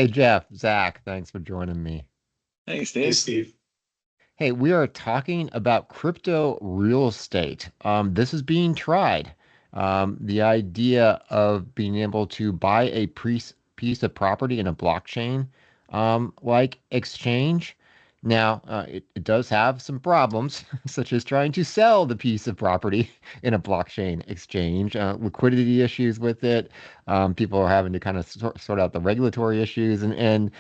Hey Jeff, Zach, thanks for joining me. Hey, Hey, Steve. Steve. Hey, we are talking about crypto real estate. This is being tried. The idea of being able to buy a piece of property in a blockchain, like exchange. Now, it does have some problems, such as trying to sell the piece of property in a blockchain exchange, liquidity issues with it. People are having to kind of sort out the regulatory issues, and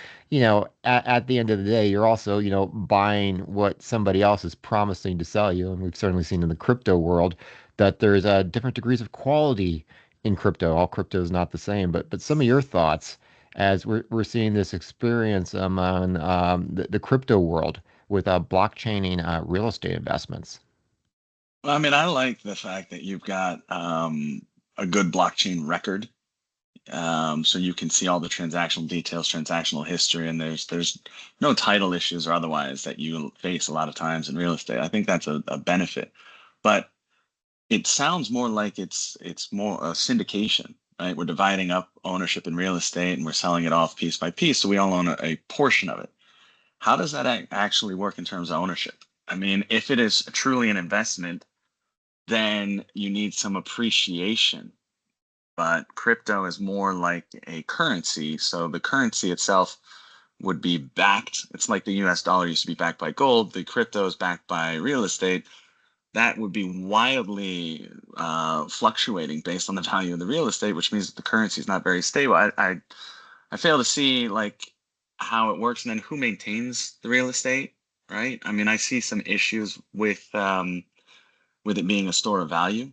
at the end of the day, you're also, buying what somebody else is promising to sell you. And we've certainly seen in the crypto world that there's different degrees of quality in crypto. All crypto is not the same, but some of your thoughts as we're seeing this experience on the crypto world with blockchaining real estate investments. Well, I mean, I like the fact that you've got a good blockchain record, so you can see all the transactional details, transactional history, and there's no title issues or otherwise that you face a lot of times in real estate. I think that's a benefit, but it sounds more like it's more a syndication, right? We're dividing up ownership in real estate and we're selling it off piece by piece, so we all own a portion of it. How does that actually work in terms of ownership? I mean, if it is truly an investment, then you need some appreciation. But crypto is more like a currency. So the currency itself would be backed. It's like the US dollar used to be backed by gold. The crypto is backed by real estate. That would be wildly fluctuating based on the value of the real estate, which means that the currency is not very stable. I fail to see like how it works and then who maintains the real estate, right? I mean, I see some issues with it being a store of value.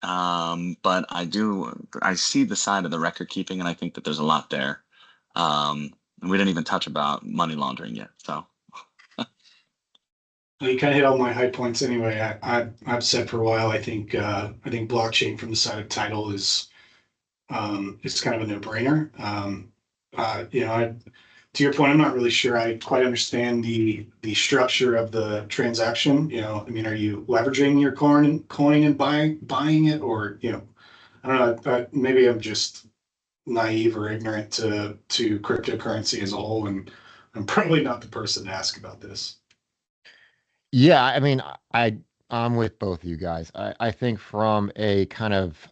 But I see the side of the record keeping, and I think that there's a lot there. And we didn't even touch about money laundering yet. So, Well, you kind of hit all my high points anyway. I've said for a while. I think blockchain from the side of title is kind of a no brainer. To your point, I'm not really sure I quite understand the structure of the transaction. I mean, are you leveraging your coin and buying it, or I don't know. Maybe I'm just naive or ignorant to cryptocurrency as a whole, and I'm probably not the person to ask about this. Yeah, I mean, I'm with both of you guys. I think from a kind of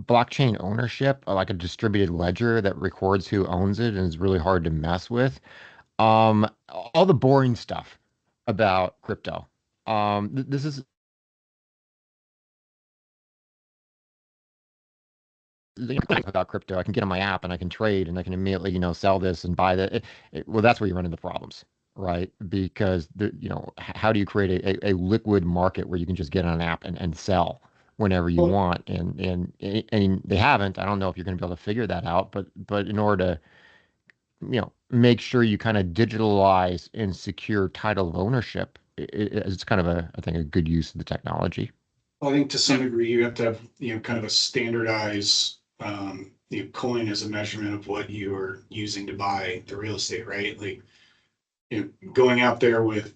blockchain ownership, like a distributed ledger that records who owns it and is really hard to mess with. All the boring stuff about crypto. This is about crypto. I can get on my app and I can trade and I can immediately, sell this and buy that. Well, that's where you run into problems, right? Because how do you create a liquid market where you can just get on an app and sell whenever you Well, want? And they haven't. I don't know if you're going to be able to figure that out, but in order to, make sure you kind of digitalize and secure title of ownership, it's kind of I think, a good use of the technology. I think to some yeah, degree you have to have, kind of a standardized, coin as a measurement of what you are using to buy the real estate, right? Like, going out there with,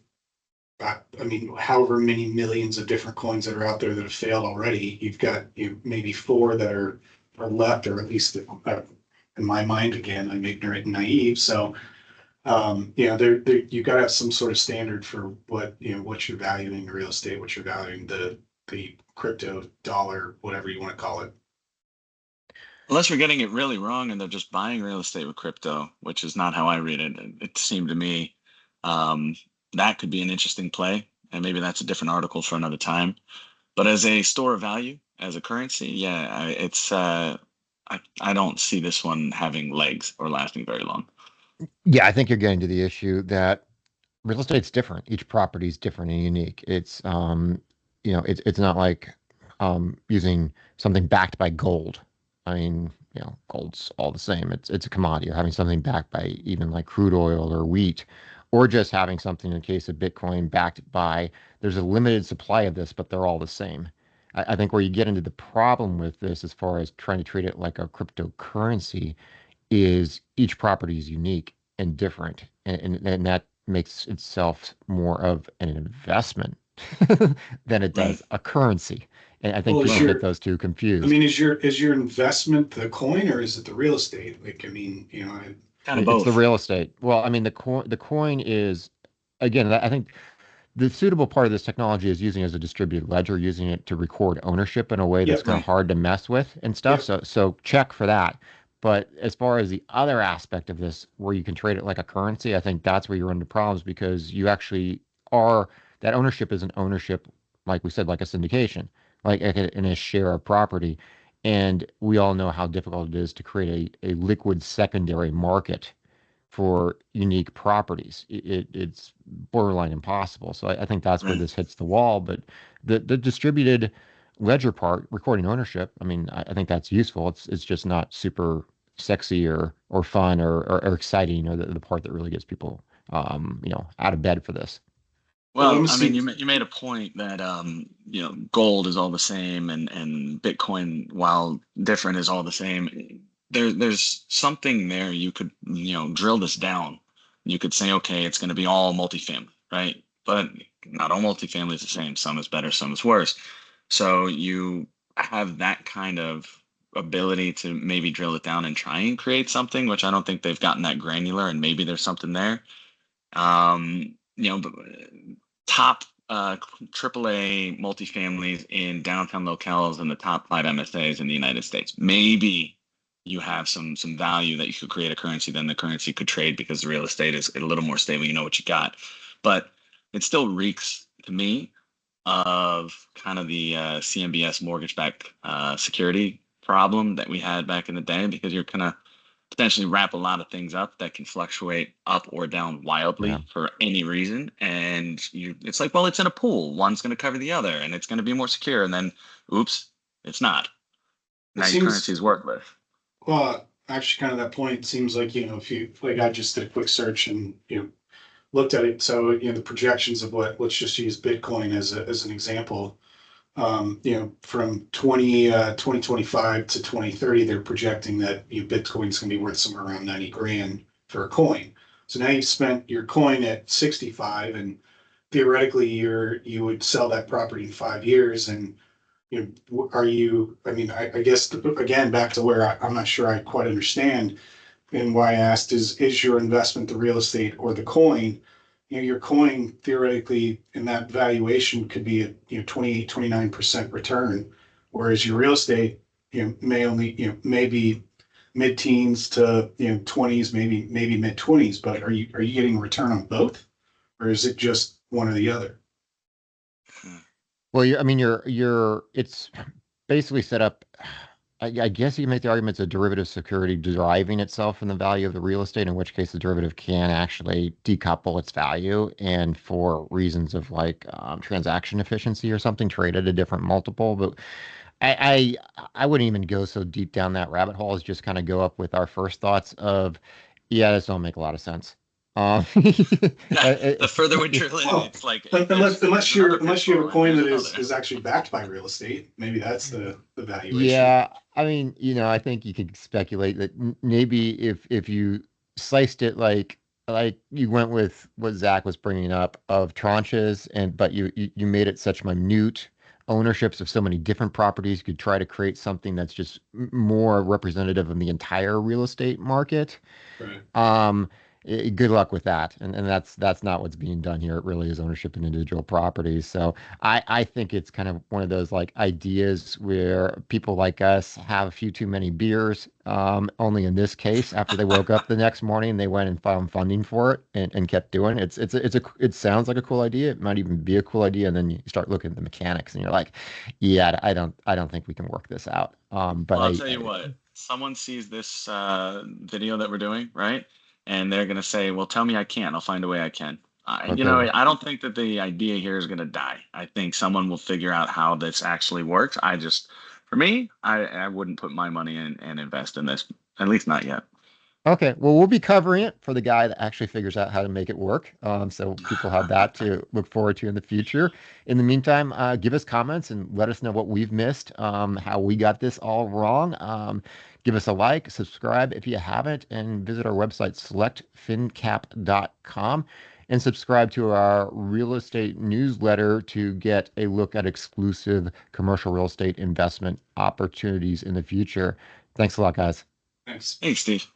I mean, however many millions of different coins that are out there that have failed already, you've got, maybe four that are left, or at least in my mind, again, I'm ignorant and naive. So, you got to have some sort of standard for what you're valuing the real estate, what you're valuing the crypto dollar, whatever you want to call it. unless you're getting it really wrong and they're just buying real estate with crypto, which is not how I read it. It seemed to me um, that could be an interesting play, and maybe that's a different article for another time. But as a store of value, as a currency, yeah, I don't see this one having legs or lasting very long. Yeah, I think you're getting to the issue that real estate's different. Each property is different and unique. It's not like using something backed by gold. I mean, gold's all the same. It's a commodity. Or having something backed by even like crude oil or wheat, or just having something in the case of Bitcoin backed by. There's a limited supply of this, but they're all the same. I think where you get into the problem with this, as far as trying to treat it like a cryptocurrency, is each property is unique and different, and that makes itself more of an investment than it Right. does a currency. And I think Well, people get those two I confused. mean, is your investment the coin or is it the real estate? Like, I mean, Kind of It's the both. real estate. Well, I mean, the coin is, again, I think the suitable part of this technology is using it as a distributed ledger, using it to record ownership in a way that's Yep. kind of Right. hard to mess with and stuff. Yep. So check for that. But as far as the other aspect of this, where you can trade it like a currency, I think that's where you run into problems because you actually are that ownership is an ownership, like we said, like a syndication, in a share of property. And we all know how difficult it is to create a liquid secondary market for unique properties. It's borderline impossible. So I think that's where Right. this hits the wall. But the distributed ledger part, recording ownership, I mean, I think that's useful. It's just not super sexy or fun or exciting or the part that really gets people out of bed for this. Well, let Well, me I mean, see. you made a point that gold is all the same and Bitcoin, while different, is all the same. There's something there you could drill this down. You could say, okay, it's going to be all multifamily, right? But not all multifamily is the same. Some is better, some is worse. So you have that kind of ability to maybe drill it down and try and create something, which I don't think they've gotten that granular, and maybe there's something there. But top AAA multifamilies in downtown locales in the top 5 MSAs in the United States. Maybe you have some value that you could create a currency, then the currency could trade because the real estate is a little more stable. You know what you got, but it still reeks to me of kind of the CMBS mortgage-backed security problem that we had back in the day, because you're kind of potentially wrap a lot of things up that can fluctuate up or down Yeah. wildly for any reason. And it's like, well, it's in a pool. One's going to cover the other and it's going to be more secure. And then, oops, it's not. It Now your seems, currency is worthless. well, actually, kind of that point, it seems like, if you, like, I just did a quick search and, looked at it. So, the projections of what, let's just use Bitcoin as an example. From 2025 to 2030, they're projecting that Bitcoin's going to be worth somewhere around 90 grand for a coin. So now you've spent your coin at 65, and theoretically you would sell that property in 5 years. And are you? I mean, I guess again back to where I'm not sure I quite understand, and why I asked is your investment the real estate or the coin? Your coin theoretically in that valuation could be a 28, 29% return, whereas your real estate may only maybe mid-teens to 20s, maybe mid-20s. But are you getting a return on both, or is it just one or the other? Well, I mean, it's basically set up. I guess you can make the argument it's a derivative security deriving itself from the value of the real estate, in which case the derivative can actually decouple its value and for reasons of like transaction efficiency or something trade at a different multiple. But I wouldn't even go so deep down that rabbit hole as just kind of go up with our first thoughts of, yeah, this don't make a lot of sense. Um, Yeah, the further we drill in, Well, it's like unless there's another unless you have a pitfall and coin there's that another. is actually backed by real estate, maybe that's the valuation. Yeah, I mean, I think you could speculate that maybe if you sliced it like you went with what Zach was bringing up of tranches, and but you made it such minute ownerships of so many different properties, you could try to create something that's just more representative of the entire real estate market. Right. Um, Good luck with that. And that's not what's being done here. It really is ownership in individual properties. So I think it's kind of one of those like ideas where people like us have a few too many beers. Only in this case, after they woke up the next morning, they went and found funding for it and kept doing it. It sounds like a cool idea. It might even be a cool idea. And then you start looking at the mechanics and you're like, yeah, I don't think we can work this out. But Well, I'll tell you what, someone sees this video that we're doing, right? And they're going to say, well, tell me I can't. I'll find a way I can. Okay. I don't think that the idea here is going to die. I think someone will figure out how this actually works. For me, I wouldn't put my money in and invest in this, at least not yet. Okay, well, we'll be covering it for the guy that actually figures out how to make it work. So people have that to look forward to in the future. In the meantime, give us comments and let us know what we've missed, how we got this all wrong. Give us a like, subscribe if you haven't, and visit our website, selectfincap.com, and subscribe to our real estate newsletter to get a look at exclusive commercial real estate investment opportunities in the future. Thanks a lot, guys. Thanks. Hey, Steve.